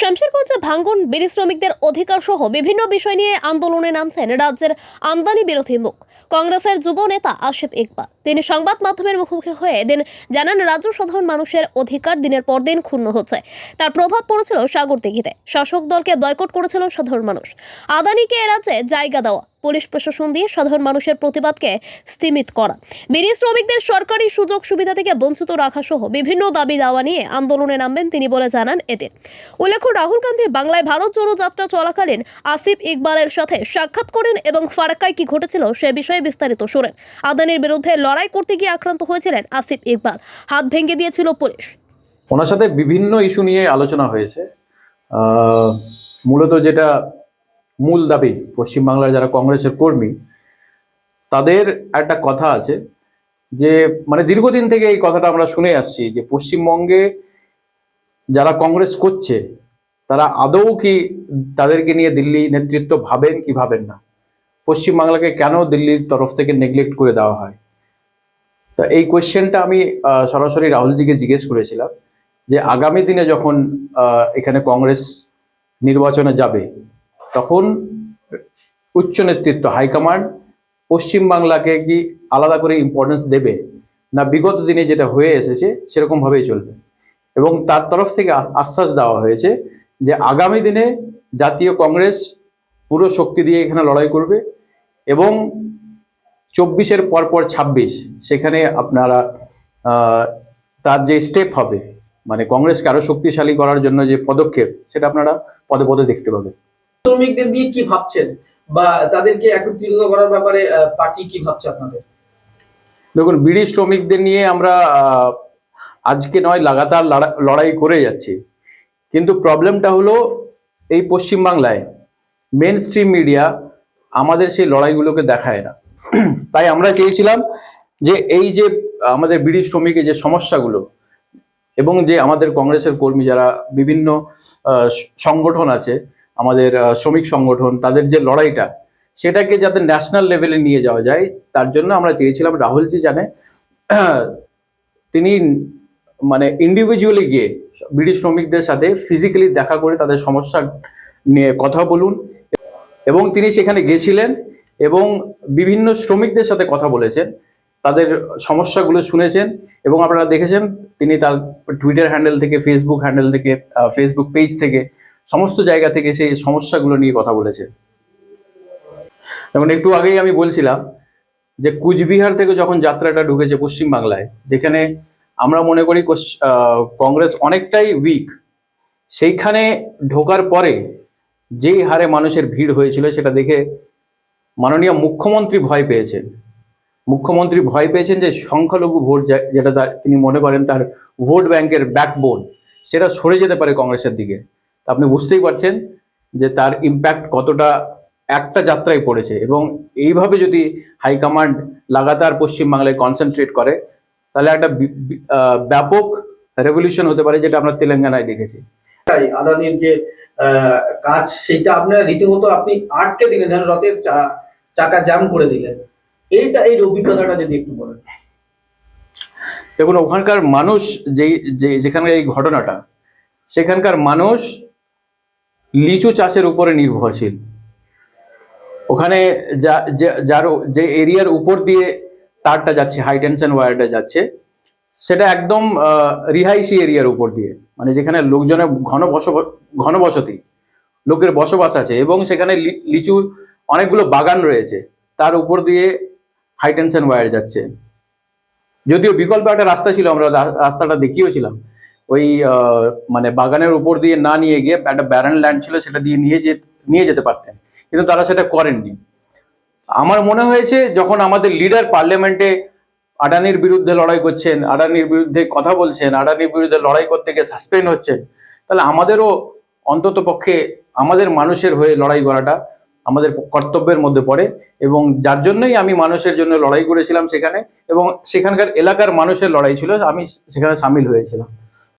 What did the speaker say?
শামশেরগঞ্জে ভাঙন বিড়ি শ্রমিকদের অধিকার সহ বিভিন্ন বিষয় নিয়ে আন্দোলনে নামছেন রাজ্যের আমদানি বিরোধী মুখ কংগ্রেসের যুব নেতা আসিফ ইকবাল। তিনি সংবাদ মাধ্যমের মুখোমুখি হয়ে এদিন জানান, রাজ্য সাধারণ মানুষের অধিকার দিনের পর দিন ক্ষুণ্ণ হচ্ছে। তার প্রভাব পড়েছিল সাগরদিঘিতে। শাসক দলকে বয়কট করেছিল সাধারণ মানুষ। আদানিকে এ রাজ্যে জায়গা দেওয়া, পুলিশ প্রশাসন দিয়ে সাধারণ মানুষের প্রতিবাদকে স্থিমিত করা, বিড়ি শ্রমিকদের সরকারি সুযোগ সুবিধা থেকে বঞ্চিত রাখা সহ বিভিন্ন দাবি দাওয়া নিয়ে আন্দোলনে নামবেন তিনি বলে জানান এতে। উল্লেখ্য, রাহুল গান্ধী বাংলায় ভারত জোড়ো যাত্রা চলাকালীন আসিফ ইকবালের সাথে সাক্ষাৎ করেন এবং ফারাক্কায় কি ঘটেছিল সে বিষয়ে বিস্তারিত শোনেন। আদানির বিরুদ্ধে লড়াই করতে গিয়ে আক্রান্ত হয়েছিলেন আসিফ ইকবাল, হাত ভেঙে দিয়েছিল পুলিশ। ওনার সাথে বিভিন্ন ইস্যু নিয়ে আলোচনা হয়েছে। মূলত যেটা মূল দাবি, পশ্চিমবাংলার যারা কংগ্রেসের কর্মী তাদের একটা কথা আছে যে দীর্ঘদিন থেকে এই কথাটা আমরা শুনে আসছি যে পশ্চিমবঙ্গে যারা কংগ্রেস করছে তারা আদৌ কি তাদেরকে নিয়ে দিল্লি নেতৃত্ব ভাবেন কি ভাবেন না, পশ্চিমবাংলাকে কেন দিল্লির তরফ থেকে নেগলেক্ট করে দেওয়া হয়। তা এই কোয়েশ্চেনটা আমি সরাসরি রাহুলজিকে জিজ্ঞেস করেছিলাম যে আগামী দিনে যখন এখানে কংগ্রেস নির্বাচনে যাবে তখন উচ্চ নেতৃত্ব হাইকমান্ড পশ্চিমবাংলাকে কি আলাদা করে ইম্পর্টেন্স দেবে, না বিগত দিনে যেটা হয়ে এসেছে সেরকমভাবেই চলবে। এবং তার তরফ থেকে আশ্বাস দেওয়া হয়েছে যে আগামী দিনে জাতীয় কংগ্রেস পুরো শক্তি দিয়ে এখানে লড়াই করবে এবং 24-এর পরপর 26 সেখানে আপনারা তার যে স্টেপ হবে, কংগ্রেসকে আরো শক্তিশালী করার জন্য যে পদক্ষেপ, সেটা আপনারা পদে পদে দেখতে পাবেন। শ্রমিকদের নিয়ে কি ভাবছেন বা তাদেরকে একত্রিত করার ব্যাপারে পার্টি কি ভাবছে আপনাদের? দেখুন, বিড়ি শ্রমিকদের নিয়ে আমরা আজকে নয় লাগাতার লড়াই করে যাচ্ছি, কিন্তু প্রবলেমটা হলো এই পশ্চিমবাংলায় মেন স্ট্রিম মিডিয়া আমাদের সেই লড়াইগুলোকে দেখায় না। তাই আমরা চেয়েছিলাম যে এই যে আমাদের বিড়ি শ্রমিকের যে সমস্যাগুলো এবং যে আমাদের কংগ্রেসের কর্মী যারা বিভিন্ন সংগঠন আছে, আমাদের শ্রমিক সংগঠন, তাদের যে লড়াইটা সেটাকে যাতে ন্যাশনাল লেভেলে নিয়ে যাওয়া যায়, তার জন্য আমরা চেয়েছিলাম রাহুলজি জানে তিনি ইন্ডিভিজুয়ালি গিয়ে বিড়ি শ্রমিকদের সাথে ফিজিক্যালি দেখা করে তাদের সমস্যা নিয়ে কথা বলুন। এবং তিনি সেখানে গেছিলেন এবং বিভিন্ন শ্রমিকদের সাথে কথা বলেছেন, তাদের সমস্যাগুলো শুনেছেন এবং আপনারা দেখেছেন তিনি তার টুইটার হ্যান্ডেল থেকে, ফেসবুক হ্যান্ডেল থেকে, ফেসবুক পেজ থেকে, সমস্ত জায়গা থেকে সেই সমস্যাগুলো নিয়ে কথা বলেছেন। তখন একটু আগেই আমি বলছিলাম যে কুচবিহার থেকে যখন যাত্রাটা ঢুকেছে পশ্চিমবাংলায়, যেখানে আমরা মনে করি কংগ্রেস অনেকটাই উইক, সেইখানে ঢোকার পরে যেই হারে মানুষের ভিড় হয়েছিল সেটা দেখে মাননীয় মুখ্যমন্ত্রী ভয় পেয়েছেন। মুখ্যমন্ত্রী ভয় পেয়েছেন যে সংখ্যালঘু ভোট যেটা তিনি মনে করেন তার ভোট ব্যাংকের ব্যাকবোন, সেটা সরে যেতে পারে কংগ্রেসের দিকে। আপনি বুঝতেই পারছেন যে তার ইম্প্যাক্ট কতটা একটা যাত্রায় পড়েছে। এবং এইভাবে যদি হাইকমান্ড লাগাতার পশ্চিমবাংলায় কনসেন্ট্রেট করে তাহলে একটা ব্যাপক রেভলিউশন হতে পারে, যেটা আমরা তেলেঙ্গানায় দেখেছি। তাই আদানির যে কাজ সেটা আপনারা রীতিমতো আপনি আটকে দিলেন, যেন রথের চাকা জ্যাম করে দিলেন। এই অভিজ্ঞতাটা যদি একটু বলেন। দেখুন, ওখানকার মানুষ যেখানে এই ঘটনাটা, সেখানকার মানুষ লিচু চাষের উপরে নির্ভরশীল। ওখানে যে এরিয়ার উপর দিয়ে তারটা যাচ্ছে, হাই টেনশন ওয়্যারটা যাচ্ছে, সেটা একদম রিহাইসি এরিয়ার উপর দিয়ে, যেখানে লোকজনের ঘনবসতি, লোকের বসবাস আছে এবং সেখানে লিচু অনেকগুলো বাগান রয়েছে, তার উপর দিয়ে হাই টেনশন ওয়্যার যাচ্ছে। যদিও বিকল্প একটা রাস্তা ছিল, আমরা রাস্তাটা দেখিয়েছিলাম, ওই বাগানের উপর দিয়ে না নিয়ে গিয়ে একটা ব্যারান ল্যান্ড ছিল, সেটা দিয়ে নিয়ে যেতে পারতেন, কিন্তু তারা সেটা করেননি। আমার মনে হয়েছে যখন আমাদের লিডার পার্লামেন্টে আদানির বিরুদ্ধে লড়াই করছেন, আদানির বিরুদ্ধে কথা বলছেন, আদানির বিরুদ্ধে লড়াই করতে গিয়ে সাসপেন্ড হচ্ছেন, তাহলে আমাদেরও অন্তত পক্ষে আমাদের মানুষের হয়ে লড়াই করাটা আমাদের কর্তব্যের মধ্যে পড়ে। এবং যার জন্যই আমি মানুষের জন্য লড়াই করেছিলাম সেখানে, এবং সেখানকার এলাকার মানুষের লড়াই ছিল, আমি সেখানে সামিল হয়েছিলাম।